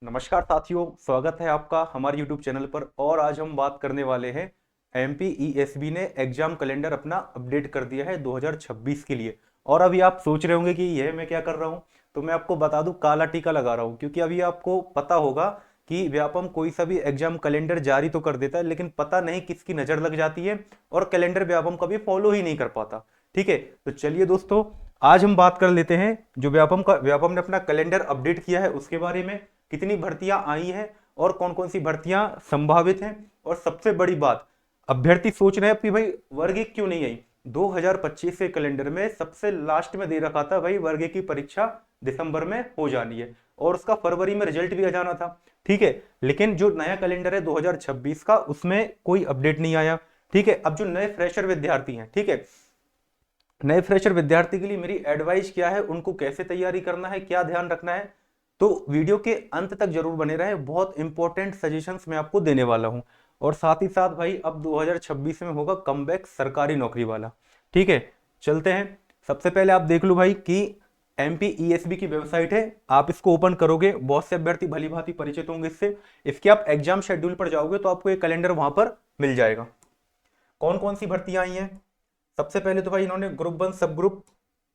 नमस्कार साथियों, स्वागत है आपका हमारे YouTube चैनल पर। और आज हम बात करने वाले हैं MPESB ने एग्जाम कैलेंडर अपना अपडेट कर दिया है 2026 के लिए। और अभी आप सोच रहे होंगे कि यह मैं क्या कर रहा हूं, तो मैं आपको बता दूं, काला टीका लगा रहा हूं। क्योंकि अभी आपको पता होगा कि व्यापम कोई सा भी एग्जाम कैलेंडर जारी तो कर देता है, लेकिन पता नहीं किसकी नजर लग जाती है और कैलेंडर व्यापम कभी फॉलो ही नहीं कर पाता। ठीक है, तो चलिए दोस्तों, आज हम बात कर लेते हैं जो व्यापम ने अपना कैलेंडर अपडेट किया है उसके बारे में। कितनी भर्तियां आई हैं और कौन कौन सी भर्तियां संभावित हैं। और सबसे बड़ी बात, अभ्यर्थी सोच रहे हैं कि भाई वर्ग एक क्यों नहीं आई। 2025 के कैलेंडर में सबसे लास्ट में दे रखा था भाई वर्ग की परीक्षा दिसंबर में हो जानी है और उसका फरवरी में रिजल्ट भी आ जाना था। ठीक है, लेकिन जो नया कैलेंडर है 2026 का, उसमें कोई अपडेट नहीं आया। ठीक है, अब जो नए फ्रेशर विद्यार्थी हैं, ठीक है, नए फ्रेशर विद्यार्थी के लिए मेरी एडवाइस क्या है, उनको कैसे तैयारी करना है, क्या ध्यान रखना है, तो वीडियो के अंत तक जरूर बने रहें। बहुत इंपॉर्टेंट सजेशंस मैं आपको देने वाला हूं। और साथ ही साथ भाई अब 2026 में होगा कमबैक सरकारी नौकरी वाला। ठीक है, चलते हैं। सबसे पहले आप देख लो भाई कि MPESB की वेबसाइट है, आप इसको ओपन करोगे, बहुत से अभ्यर्थी भली भांति परिचित होंगे इससे। इसके आप एग्जाम शेड्यूल पर जाओगे तो आपको ये कैलेंडर वहां पर मिल जाएगा। कौन कौन सी भर्तियां आई हैं। सबसे पहले तो भाई इन्होंने ग्रुप 1 सब ग्रुप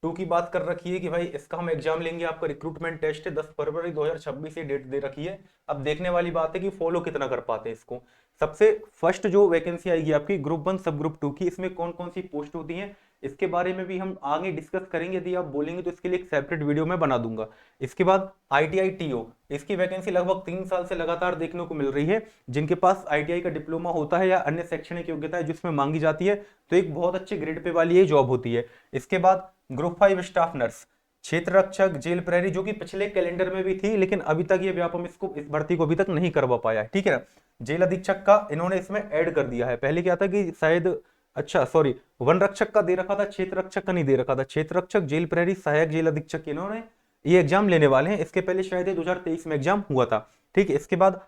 2 की बात कर रखी है कि भाई इसका हम एग्जाम लेंगे। आपका रिक्रूटमेंट टेस्ट है 10 फरवरी 2026 से डेट दे रखी है। अब देखने वाली बात है कि फॉलो कितना कर पाते हैं इसको। सबसे फर्स्ट जो वैकेंसी आएगी आपकी ग्रुप 1 सब ग्रुप 2 की, इसमें कौन कौन सी पोस्ट होती हैं इसके बारे में भी हम आगे डिस्कस करेंगे। यदि आप बोलेंगे तो इसके लिए एक सेपरेट वीडियो मैं बना दूंगा। इसके बाद ITI TO, इसकी वैकेंसी लगभग 3 साल से लगातार देखने को मिल रही है। जिनके पास ITI का डिप्लोमा होता है या अन्य शैक्षणिक योग्यता है जिसमें मांगी जाती है, तो एक बहुत अच्छे ग्रेड पे वाली ये जॉब होती है। इसके बाद ग्रुप 5 स्टाफ नर्स, क्षेत्र रक्षक, जेल प्रहरी, जो कि पिछले कैलेंडर में भी थी लेकिन अभी तक ये व्यापम इसको इस भर्ती को अभी तक नहीं करवा पाया है। ठीक है ना, जेल अधीक्षक का इन्होंने इसमें ऐड कर दिया है। पहले क्या था कि शायद, अच्छा सॉरी, वन रक्षक का दे रखा था, क्षेत्र रक्षक का नहीं दे रखा था। क्षेत्र रक्षक, जेल प्रहरी, सहायक जेल अधीक्षक, इन्होंने ये एग्जाम लेने वाले हैं। इसके पहले शायद 2023 में एग्जाम हुआ था। ठीक है, इसके बाद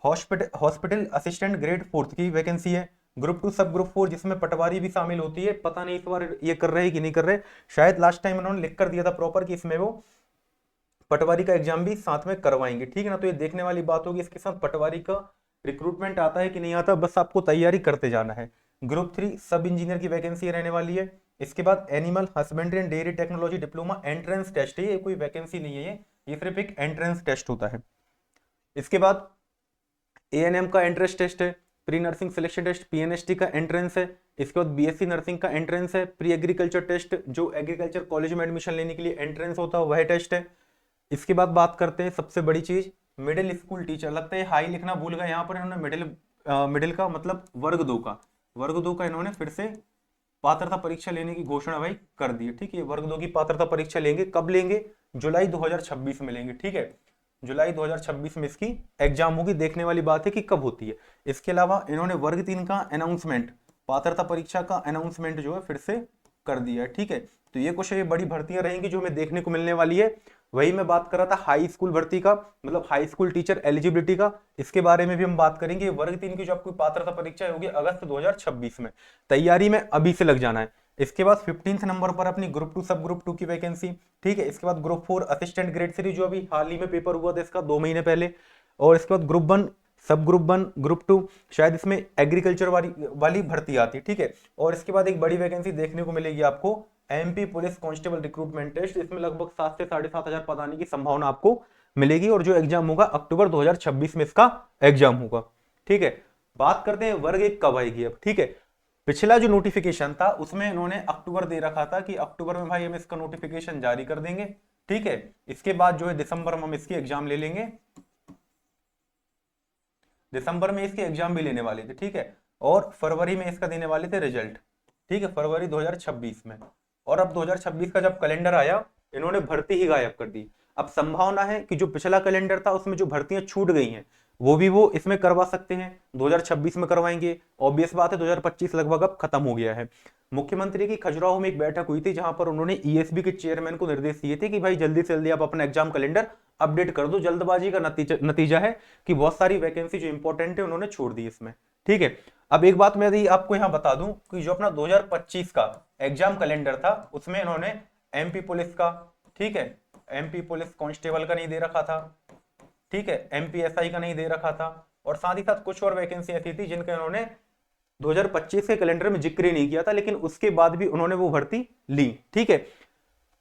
हॉस्पिटल असिस्टेंट ग्रेड 4 की वैकेंसी है। ग्रुप 2 सब ग्रुप 4, जिसमें पटवारी भी शामिल होती है। पता नहीं इस बार ये कर रहे हैं कि नहीं कर रहे। शायद लास्ट टाइम उन्होंने लिख कर दिया था प्रॉपर कि इसमें वो पटवारी का एग्जाम भी साथ में करवाएंगे। ठीक है ना, तो ये देखने वाली बात होगी इसके साथ पटवारी का रिक्रूटमेंट आता है कि नहीं आता, बस आपको तैयारी करते जाना है। ग्रुप 3 सब इंजीनियर की वैकेंसी रहने वाली है। इसके बाद animal husbandry and dairy technology diploma entrance test है। ये कोई वैकेंसी नहीं है, ये सिर्फ एक एंट्रेंस टेस्ट होता है। इसके बाद ANM का एंट्रेंस टेस्ट है। Pre nursing selection test PNST का एंट्रेंस है। इसके बाद BSc नर्सिंग का एंट्रेंस है। प्री एग्रीकल्चर टेस्ट, जो एग्रीकल्चर कॉलेज में एडमिशन लेने के लिए एंट्रेंस होता है, वह टेस्ट है। इसके बाद बात करते हैं सबसे बड़ी चीज, मिडिल स्कूल टीचर। लगता है हाई लिखना भूल गए यहाँ पर इन्होंने। मिडिल का मतलब वर्ग 2 का इन्होंने फिर से पात्रता परीक्षा लेने की घोषणा भाई कर दी है। ठीक है, वर्ग 2 की पात्रता परीक्षा लेंगे। कब लेंगे? जुलाई 2026 में लेंगे। ठीक है, जुलाई 2026 में इसकी एग्जाम होगी। देखने वाली बात है कि कब होती है। इसके अलावा इन्होंने वर्ग 3 का अनाउंसमेंट, पात्रता परीक्षा का अनाउंसमेंट जो है फिर से कर दिया है। ठीक है, तो ये कुछ ये बड़ी भर्तियां रहेंगी जो हमें देखने को मिलने वाली है। वही मैं बात कर रहा था हाई स्कूल भर्ती का, मतलब हाई स्कूल टीचर एलिजिबिलिटी का। इसके बारे में भी हम बात करेंगे। वर्ग 3 की जो आपकी पात्रता परीक्षा होगी अगस्त 2026 में। तैयारी में अभी से लग जाना है। इसके बाद 15 नंबर पर अपनी ग्रुप 2 सब ग्रुप 2 की वैकेंसी। ठीक है, इसके बाद ग्रुप 4 असिस्टेंट ग्रेड 3, जो अभी हाल ही में पेपर हुआ था इसका 2 महीने पहले। और इसके बाद ग्रुप 1 सब ग्रुप 1 ग्रुप 2, शायद इसमें एग्रीकल्चर वाली भर्ती आती है। ठीक है, और इसके बाद एक बड़ी वैकेंसी देखने को मिलेगी आपको MP police constable recruitment test. इसमें लगभग 7 से 7,500 पद आने की संभावना आपको मिलेगी। और जो एग्जाम होगा अक्टूबर 2026 में इसका एग्जाम होगा। ठीक है, बात करते हैं वर्ग 1 कब आएगी अब। ठीक है, पिछला जो नोटिफिकेशन था उसमें इन्होंने अक्टूबर दे रखा था कि अक्टूबर में भाई हम इसका नोटिफिकेशन जारी कर देंगे। ठीक है, इसके बाद जो है दिसंबर में हम इसकी एग्जाम ले लेंगे। दिसंबर में इसके एग्जाम भी लेने वाले थे। ठीक है, और फरवरी में इसका देने वाले थे रिजल्ट। ठीक है, फरवरी 2026 में। और अब 2026 का जब कैलेंडर आया, इन्होंने भर्ती ही गायब कर दी। अब संभावना है कि जो पिछला कैलेंडर था उसमें जो भर्तियां छूट गई हैं वो इसमें करवा सकते हैं। 2026 में करवाएंगे। ऑब्वियस बात है 2025 लगभग अब खत्म हो गया है। मुख्यमंत्री की खजुराहो में एक बैठक हुई थी जहां पर उन्होंने ESB के चेयरमैन को निर्देश दिए थे कि भाई जल्दी से जल्दी आप अपना एग्जाम कैलेंडर अपडेट कर दो। जल्दबाजी का नतीजा है कि बहुत सारी वैकेंसी जो इंपॉर्टेंट है उन्होंने छोड़ दी इसमें। ठीक है, अब एक बात मैं यदि आपको यहां बता दूं कि जो अपना 2025 का एग्जाम कैलेंडर था उसमें इन्होंने MP पुलिस का, ठीक है, MP पुलिस कांस्टेबल का नहीं दे रखा था। ठीक है, एमपीएसआई का नहीं दे रखा था, और साथ ही साथ कुछ और वैकेंसी ऐसी थी जिनके उन्होंने 2025 के कैलेंडर में जिक्र ही नहीं किया था, लेकिन उसके बाद भी उन्होंने वो भर्ती ली। ठीक है,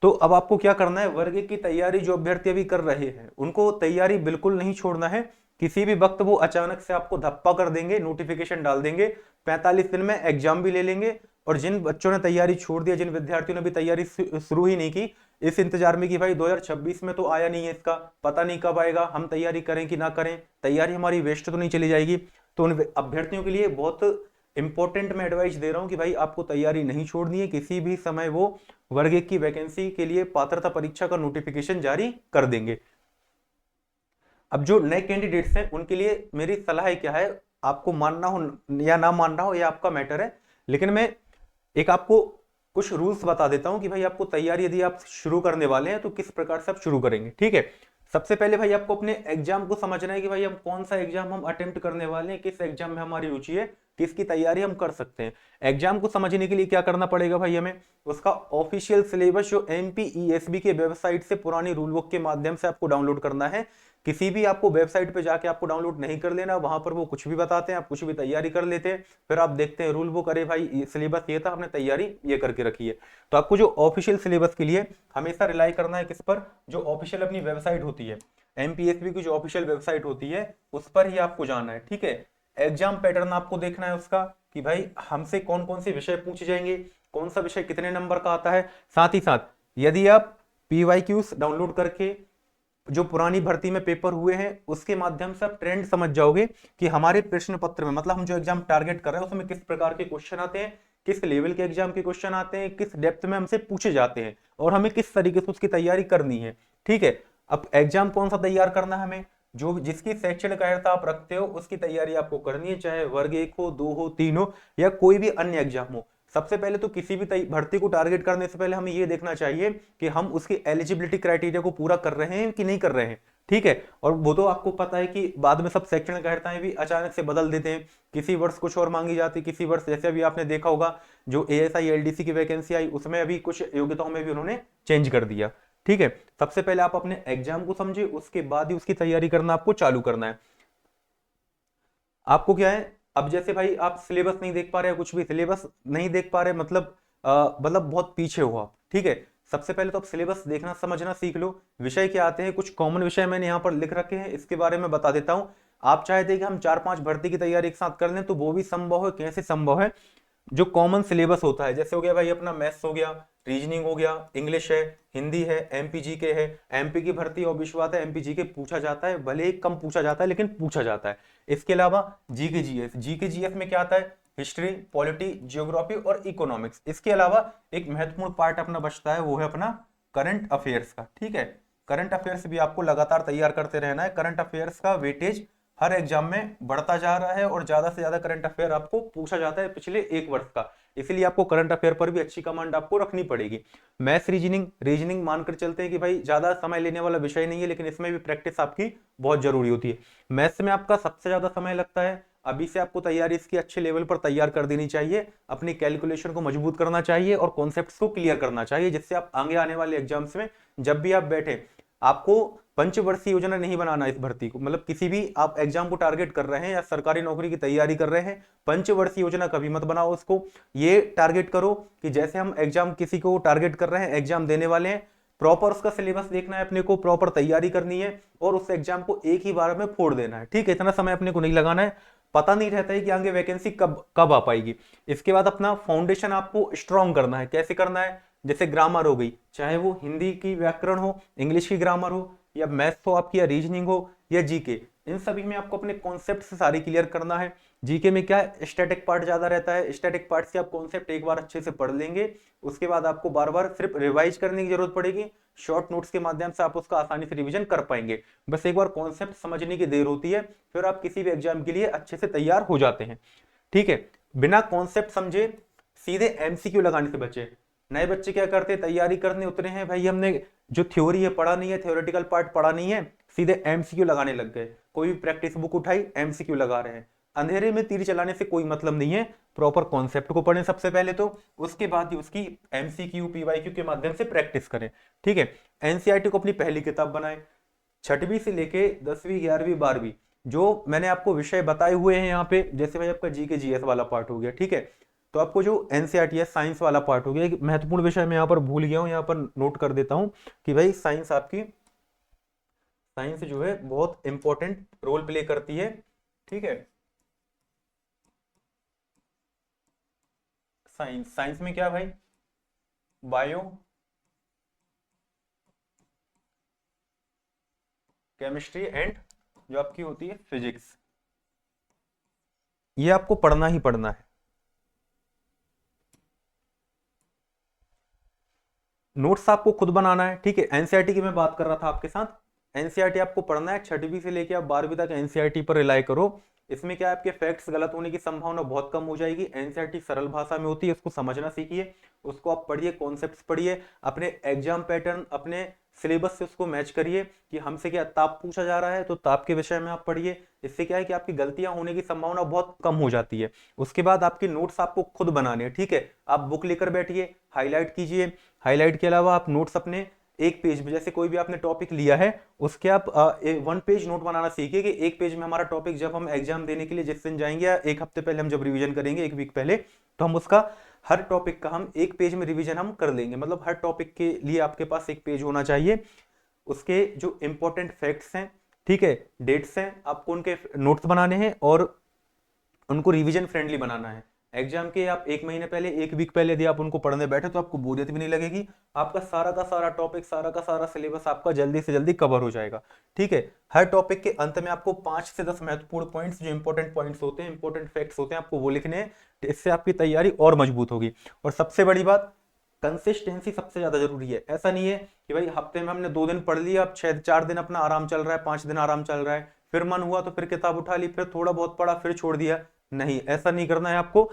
तो अब आपको क्या करना है, वर्ग की तैयारी जो अभ्यर्थी अभी कर रहे हैं उनको तैयारी बिल्कुल नहीं छोड़ना है। किसी भी वक्त वो अचानक से आपको धप्पा कर देंगे, नोटिफिकेशन डाल देंगे, 45 दिन में एग्जाम भी ले लेंगे। और जिन बच्चों ने तैयारी छोड़ दिया, जिन विद्यार्थियों ने भी तैयारी शुरू ही नहीं की, इस इंतजार में कि भाई 2026 में तो आया नहीं है, इसका पता नहीं कब आएगा, हम तैयारी करें कि ना करें, तैयारी हमारी वेस्ट तो नहीं चली जाएगी। तो उन अभ्यर्थियों के लिए बहुत इंपॉर्टेंट मैं एडवाइस दे रहा हूं कि भाई आपको तैयारी नहीं छोड़नी है, किसी भी समय वो वर्ग 1 की वैकेंसी के लिए पात्रता परीक्षा का नोटिफिकेशन जारी कर देंगे। अब जो नए कैंडिडेट्स हैं उनके लिए मेरी सलाह क्या है, आपको मानना हो या ना मानना हो, ये आपका मैटर है, लेकिन मैं एक आपको कुछ रूल्स बता देता हूं कि भाई आपको तैयारी यदि आप शुरू करने वाले हैं तो किस प्रकार से आप शुरू करेंगे। ठीक है, सबसे पहले भाई आपको अपने एग्जाम को समझना है कि भाई हम कौन सा एग्जाम हम अटेम्प्ट करने वाले हैं, किस एग्जाम में हमारी रुचि है, किसकी तैयारी हम कर सकते हैं। एग्जाम को समझने के लिए क्या करना पड़ेगा भाई, हमें उसका ऑफिशियल सिलेबस जो एमपीईएसबी के वेबसाइट से पुरानी रूल बुक के माध्यम से आपको डाउनलोड करना है। किसी भी आपको वेबसाइट पे जाके आपको डाउनलोड नहीं कर लेना, वहां पर वो कुछ भी बताते हैं, आप कुछ भी तैयारी कर लेते हैं, फिर आप देखते हैं रूल बुक, अरे भाई सिलेबस ये था, हमने तैयारी ये करके रखी है। तो आपको जो ऑफिशियल सिलेबस के लिए हमेशा रिलाई करना है किस पर, जो ऑफिशियल अपनी वेबसाइट होती है, एमपीएसबी की जो ऑफिशियल वेबसाइट होती है उस पर ही आपको जाना है। ठीक है, एग्जाम पैटर्न आपको देखना है उसका कि भाई हमसे कौन कौन से विषय पूछे जाएंगे, कौन सा विषय कितने नंबर का आता है। साथ ही साथ यदि आप पीवाईक्यूज डाउनलोड करके जो पुरानी भर्ती में पेपर हुए हैं उसके माध्यम से आप ट्रेंड समझ जाओगे कि हमारे प्रश्न पत्र में, मतलब हम जो एग्जाम टारगेट कर रहे हैं उसमें किस प्रकार के क्वेश्चन आते हैं, किस लेवल के एग्जाम के क्वेश्चन आते हैं, किस डेप्थ में हमसे पूछे जाते हैं और हमें किस तरीके से उसकी तैयारी करनी है। ठीक है, अब एग्जाम कौन सा तैयार करना है हमें, जो जिसकी शैक्षणिक अर्हता आप रखते हो उसकी तैयारी आपको करनी है, चाहे वर्ग 1 हो, 2 हो, 3 हो या कोई भी अन्य एग्जाम हो। सबसे पहले तो किसी भी भर्ती को टारगेट करने से पहले हमें यह देखना चाहिए कि हम उसकी एलिजिबिलिटी क्राइटेरिया को पूरा कर रहे हैं कि नहीं कर रहे हैं। ठीक है, और वो तो आपको पता है कि बाद में सब शैक्षणिक अर्हताएं भी अचानक से बदल देते हैं, किसी वर्ष कुछ और मांगी जाती, किसी वर्ष जैसे अभी आपने देखा होगा जो एएसआई एलडीसी की वैकेंसी आई उसमें अभी कुछ योग्यताओं में भी उन्होंने चेंज कर दिया। ठीक है, सबसे पहले आप अपने एग्जाम को समझे, उसके बाद ही उसकी तैयारी करना आपको चालू करना है। आपको क्या है, अब जैसे भाई आप सिलेबस नहीं देख पा रहे, कुछ भी सिलेबस नहीं देख पा रहे, मतलब बहुत पीछे हो आप। ठीक है, सबसे पहले तो आप सिलेबस देखना समझना सीख लो, विषय क्या आते हैं, कुछ कॉमन विषय मैंने यहाँ पर लिख रखे हैं, इसके बारे में बता देता हूँ। आप चाहते हैं कि हम 4-5 भर्ती की तैयारी एक साथ कर लें तो वो भी संभव है। कैसे संभव है, जो कॉमन सिलेबस होता है, जैसे हो गया भाई अपना मैथ्स हो गया, रीजनिंग हो गया, इंग्लिश है, हिंदी है, एमपी जीके है। एमपी की भर्ती ऑब्वियस बात है एमपी जीके पूछा जाता है, भले ही कम पूछा जाता है लेकिन पूछा जाता है। इसके अलावा जीके जीएस, जीके जीएस में क्या आता है, हिस्ट्री, पॉलिटी, जियोग्राफी और इकोनॉमिक्स। इसके अलावा एक महत्वपूर्ण पार्ट अपना बचता है, वो है अपना करंट अफेयर्स का। ठीक है, करंट अफेयर्स भी आपको लगातार तैयार करते रहना है। करंट अफेयर्स का वेटेज हर एग्जाम में बढ़ता जा रहा है और ज्यादा से ज्यादा करंट अफेयर आपको पूछा जाता है पिछले एक वर्ष का, इसलिए आपको करंट अफेयर पर भी अच्छी कमांड आपको रखनी पड़ेगी। मैथ्स, रीजनिंग मानकर चलते हैं कि भाई ज्यादा समय लेने वाला विषय नहीं है, लेकिन इसमें भी प्रैक्टिस आपकी बहुत जरूरी होती है। मैथ्स में आपका सबसे ज्यादा समय लगता है, अभी से आपको तैयारी इसकी अच्छे लेवल पर तैयार कर देनी चाहिए, अपनी कैलकुलेशन को मजबूत करना चाहिए और कॉन्सेप्ट्स को क्लियर करना चाहिए, जिससे आप आगे आने वाले एग्जाम्स में जब भी आप बैठे, आपको पंचवर्षीय योजना नहीं बनाना इस भर्ती को, मतलब किसी भी आप एग्जाम को टारगेट कर रहे हैं या सरकारी नौकरी की तैयारी कर रहे हैं, पंचवर्षीय योजना कभी मत बनाओ उसको। ये टारगेट करो कि जैसे हम एग्जाम किसी को टारगेट कर रहे हैं, एग्जाम देने वाले हैं, प्रॉपर उसका सिलेबस देखना है अपने को, प्रॉपर तैयारी करनी है और उस एग्जाम को एक ही बार में फोड़ देना है। ठीक है, इतना समय अपने को नहीं लगाना है, पता नहीं रहता है कि आगे वैकेंसी कब कब आ पाएगी। इसके बाद अपना फाउंडेशन आपको स्ट्रॉन्ग करना है। कैसे करना है, जैसे ग्रामर हो गई, चाहे वो हिंदी की व्याकरण हो, इंग्लिश की ग्रामर हो, या मैथ्स हो आपकी, या रीजनिंग हो, या जीके, इन सभी में आपको अपने कॉन्सेप्ट सारी क्लियर करना है। जीके में क्या है, स्टैटिक पार्ट ज्यादा रहता है, स्टैटिक पार्ट से आप कॉन्सेप्ट एक बार अच्छे से पढ़ लेंगे, उसके बाद आपको बार बार सिर्फ रिवाइज करने की जरूरत पड़ेगी, शॉर्ट नोट्स के माध्यम से आप उसका आसानी से रिवीजन कर पाएंगे। बस एक बार कॉन्सेप्ट समझने की देर होती है, फिर आप किसी भी एग्जाम के लिए अच्छे से तैयार हो जाते हैं। ठीक है, बिना कॉन्सेप्ट समझे सीधे एमसीक्यू लगाने से बचे। नए बच्चे क्या करते हैं, तैयारी करने उतरे हैं, भाई हमने जो थ्योरी है पढ़ा नहीं है, थ्योरेटिकल पार्ट पढ़ा नहीं है, सीधे एमसीक्यू लगाने लग गए। कोई भी प्रैक्टिस बुक उठाई, एमसीक्यू लगा रहे हैं। अंधेरे में तीर चलाने से कोई मतलब नहीं है, प्रॉपर कॉन्सेप्ट को पढ़ें सबसे पहले तो, उसके बाद ही उसकी एमसीक्यू पीवाईक्यू के माध्यम से प्रैक्टिस करें। ठीक है, एनसीईआरटी को अपनी पहली किताब बनाएं, छठवीं से लेके 10वीं 11वीं 12वीं जो मैंने आपको विषय बताए हुए हैं यहाँ पे, जैसे भाई आपका जी के जीएस वाला पार्ट हो गया, ठीक है। तो आपको जो एनसीईआरटी है साइंस वाला पार्ट हो गया, एक महत्वपूर्ण विषय मैं यहाँ पर भूल गया हूँ, यहाँ पर नोट कर देता हूँ कि भाई साइंस जो है बहुत इंपॉर्टेंट रोल प्ले करती है, ठीक है। साइंस में क्या भाई, बायो, केमिस्ट्री एंड जो आपकी होती है फिजिक्स, ये आपको पढ़ना ही पढ़ना है। नोट्स आपको खुद बनाना है, ठीक है। एनसीईआरटी की मैं बात कर रहा था आपके साथ, एनसीईआरटी आपको पढ़ना है, छठवीं से लेकर आप 12वीं तक एनसीईआरटी पर रिलाई करो। इसमें क्या है, आपके फैक्ट्स गलत होने की संभावना बहुत कम हो जाएगी। एनसीईआरटी सरल भाषा में होती है, उसको समझना सीखिए, उसको आप पढ़िए, कॉन्सेप्ट्स पढ़िए, अपने एग्जाम पैटर्न अपने सिलेबस से उसको मैच करिए कि हमसे क्या ताप पूछा जा रहा है तो ताप के विषय में आप पढ़िए। इससे क्या है कि आपकी गलतियां होने की संभावना बहुत कम हो जाती है। उसके बाद आपके नोट्स आपको खुद बनाने हैं, ठीक है। आप बुक लेकर बैठिए, हाईलाइट कीजिए। हाईलाइट के अलावा आप नोट्स अपने एक पेज में, जैसे कोई भी आपने टॉपिक लिया है उसके आप 1 पेज नोट बनाना सीखिए कि एक पेज में हमारा टॉपिक, जब हम एग्जाम देने के लिए जिस दिन जाएंगे या एक हफ्ते पहले हम जब रिवीजन करेंगे, 1 वीक पहले, तो हम उसका हर टॉपिक का हम 1 पेज में रिवीजन हम कर लेंगे। मतलब हर टॉपिक के लिए आपके पास 1 पेज होना चाहिए। उसके जो इंपॉर्टेंट फैक्ट्स हैं, ठीक है, डेट्स हैं, आपको उनके नोट्स बनाने हैं और उनको रिवीजन फ्रेंडली बनाना है। एग्जाम के आप 1 महीने पहले, 1 वीक पहले यदि आप उनको पढ़ने बैठे तो आपको बोरियत भी नहीं लगेगी, आपका सारा का सारा टॉपिक, सारा का सारा सिलेबस आपका जल्दी से जल्दी कवर हो जाएगा, ठीक है। हर टॉपिक के अंत में आपको 5 से 10 महत्वपूर्ण पॉइंट्स, जो इंपॉर्टेंट पॉइंट्स होते हैं, इंपॉर्टेंट फैक्ट्स होते हैं, आपको वो लिखने हैं। इससे आपकी तैयारी और मजबूत होगी। और सबसे बड़ी बात, कंसिस्टेंसी सबसे ज्यादा जरूरी है। ऐसा नहीं है कि भाई हफ्ते में हमने 2 दिन पढ़ लिया, अब 4 दिन अपना आराम चल रहा है, 5 दिन आराम चल रहा है, फिर मन हुआ तो फिर किताब उठा ली, फिर थोड़ा बहुत पढ़ा, फिर छोड़ दिया। नहीं, ऐसा नहीं करना है आपको।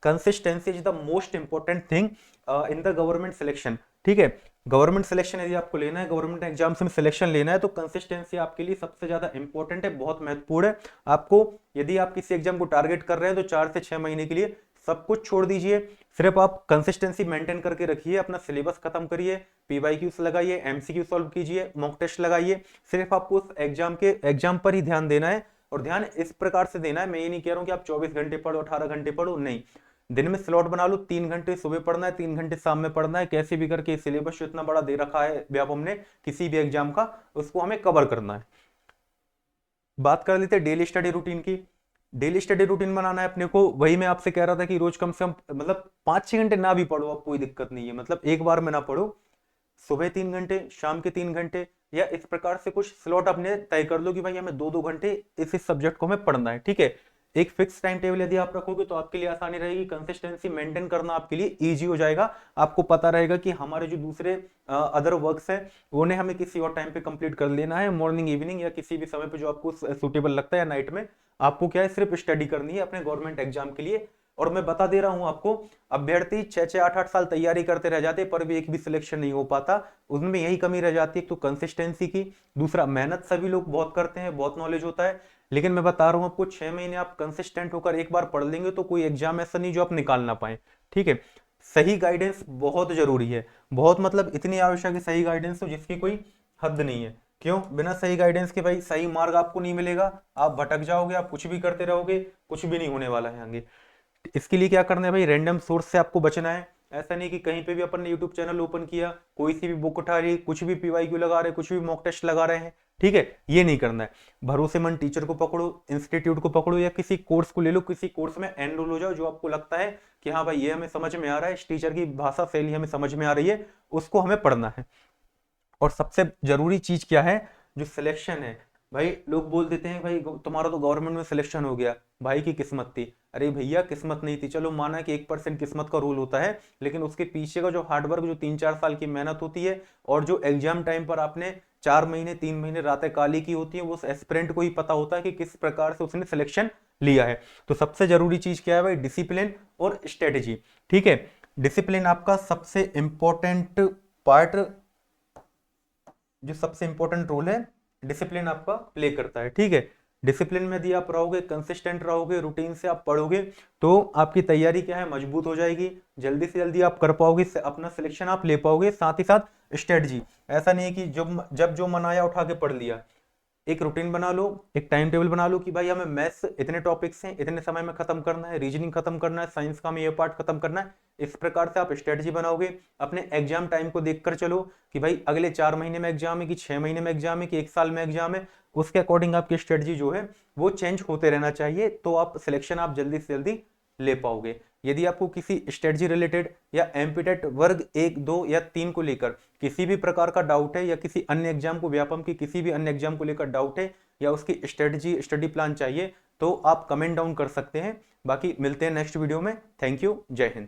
Consistency is the most important thing in the government selection, ठीक है। गवर्नमेंट सिलेक्शन यदि आपको लेना है, गवर्नमेंट एग्जाम्स में सिलेक्शन लेना है, तो कंसिस्टेंसी आपके लिए सबसे ज्यादा इंपॉर्टेंट है, बहुत महत्वपूर्ण है। आपको यदि आप किसी एग्जाम को टारगेट कर रहे हैं तो 4 से 6 महीने के लिए सब कुछ छोड़ दीजिए, सिर्फ आप कंसिस्टेंसी मेंटेन करके रखिए, अपना सिलेबस खत्म करिए, पीवाईक्यूज लगाइए, एमसीक्यू सॉल्व कीजिए, मॉक टेस्ट लगाइए। सिर्फ आपको उस एग्जाम पर ही ध्यान देना है, और ध्यान इस प्रकार से देना है, मैं ये नहीं कह रहा हूं कि आप 24 घंटे पढ़ो, 18 घंटे पढ़ो, नहीं। दिन में स्लॉट बना लो, 3 घंटे सुबह पढ़ना है, 3 घंटे शाम में पढ़ना है, कैसे भी करके सिलेबस जो इतना बड़ा दे रखा है व्यापम ने किसी भी एग्जाम का, उसको हमें कवर करना है। बात कर लेते हैं डेली स्टडी रूटीन की। डेली स्टडी रूटीन बनाना है अपने को, वही मैं आपसे कह रहा था कि रोज कम से कम मतलब 5-6 घंटे ना भी पढ़ो, अब कोई दिक्कत नहीं है, मतलब एक बार में ना पढ़ो, सुबह 3 घंटे, शाम के 3 घंटे, या इस प्रकार से कुछ स्लॉट अपने तय कर लो कि भाई हमें 2-2 घंटे इस सब्जेक्ट को हमें पढ़ना है, ठीक है। एक फिक्स टाइम टेबल यदि आप रखोगे तो आपके लिए आसानी रहेगी, कंसिस्टेंसी मेंटेन करना आपके लिए इजी हो जाएगा। आपको पता रहेगा कि हमारे जो दूसरे अदर वर्क्स हैं उन्हें हमें किसी और टाइम पे कंप्लीट कर लेना है, मॉर्निंग, इवनिंग या किसी भी समय पे जो आपको सूटेबल लगता है, या नाइट में आपको क्या है, सिर्फ स्टडी करनी है अपने गवर्नमेंट एग्जाम के लिए। और मैं बता दे रहा हूं आपको, अभ्यर्थी 6-6, 8-8 साल तैयारी करते रह जाते पर भी एक भी सिलेक्शन नहीं हो पाता। उनमें यही कमी रह जाती है, एक तो कंसिस्टेंसी की, दूसरा मेहनत सभी लोग बहुत करते हैं, बहुत नॉलेज होता है, लेकिन मैं बता रहा हूं आपको 6 महीने आप कंसिस्टेंट होकर एक बार पढ़ लेंगे तो कोई एग्जाम ऐसा नहीं जो आप निकाल ना पाए, ठीक है। सही गाइडेंस बहुत जरूरी है, बहुत मतलब इतनी आवश्यक है सही गाइडेंस, तो जिसकी कोई हद नहीं है। क्यों? बिना सही गाइडेंस के भाई सही मार्ग आपको नहीं मिलेगा, आप भटक जाओगे, आप कुछ भी करते रहोगे, कुछ भी नहीं होने वाला है आगे। इसके लिए क्या करना है भाई, रैंडम सोर्स से आपको बचना है। ऐसा नहीं कि कहीं पे भी अपन ने यूट्यूब चैनल ओपन किया, कोई सी भी बुक उठा रही, कुछ भी पीवाईक्यू लगा रहे, कुछ भी मॉक टेस्ट लगा रहे हैं, ठीक है, ये नहीं करना है। भरोसेमंद टीचर को पकड़ो, इंस्टीट्यूट को पकड़ो, या किसी कोर्स को ले लो, किसी कोर्स में एनरोल हो जाओ जो आपको लगता है कि हाँ भाई ये हमें समझ में आ रहा है, इस टीचर की भाषा शैली हमें समझ में आ रही है, उसको हमें पढ़ना है। और सबसे जरूरी चीज क्या है, जो सिलेक्शन है, भाई लोग बोल देते हैं भाई तुम्हारा तो गवर्नमेंट में सिलेक्शन हो गया, भाई की किस्मत थी। अरे भैया किस्मत नहीं थी, चलो माना कि 1% किस्मत का रोल होता है, लेकिन उसके पीछे का जो हार्डवर्क, जो 3-4 साल की मेहनत होती है, और जो एग्जाम टाइम पर आपने 4 महीने 3 महीने रातें काली की होती है, वो एस्पिरेंट को ही पता होता है कि किस प्रकार से उसने सिलेक्शन लिया है। तो सबसे जरूरी चीज क्या है भाई, डिसिप्लिन और स्ट्रेटेजी, ठीक है। डिसिप्लिन आपका सबसे इंपॉर्टेंट पार्ट, जो सबसे इंपॉर्टेंट रोल है डिसिप्लिन आपका प्ले करता है, ठीक है। डिसिप्लिन में यदि आप रहोगे, कंसिस्टेंट रहोगे, रूटीन से आप पढ़ोगे, तो आपकी तैयारी क्या है, मजबूत हो जाएगी, जल्दी से जल्दी आप कर पाओगे, अपना सिलेक्शन आप ले पाओगे। साथ ही साथ स्ट्रेटजी, ऐसा नहीं है कि जब जो मन आया उठा के पढ़ लिया, एक रूटीन बना लो, एक टाइम टेबल बना लो कि भाई हमें मैथ्स इतने टॉपिक्स हैं, इतने समय में खत्म करना है, रीजनिंग खत्म करना है, साइंस का हमें ये पार्ट खत्म करना है। इस प्रकार से आप स्ट्रेटजी बनाओगे। अपने एग्जाम टाइम को देखकर चलो कि भाई अगले 4 महीने में एग्जाम है, कि 6 महीने में एग्जाम है, कि 1 साल में एग्जाम है। उसके अकॉर्डिंग आपकी स्ट्रेटजी जो है वो चेंज होते रहना चाहिए, तो आप सिलेक्शन आप जल्दी से जल्दी ले पाओगे। यदि आपको किसी स्ट्रेटजी रिलेटेड या एमपीटेट वर्ग 1, 2 या 3 को लेकर किसी भी प्रकार का डाउट है, या किसी अन्य एग्जाम को, व्यापम की किसी भी अन्य एग्जाम को लेकर डाउट है, या उसकी स्ट्रेटजी स्टडी प्लान चाहिए, तो आप कमेंट डाउन कर सकते हैं। बाकी मिलते हैं नेक्स्ट वीडियो में। थैंक यू, जय हिंद।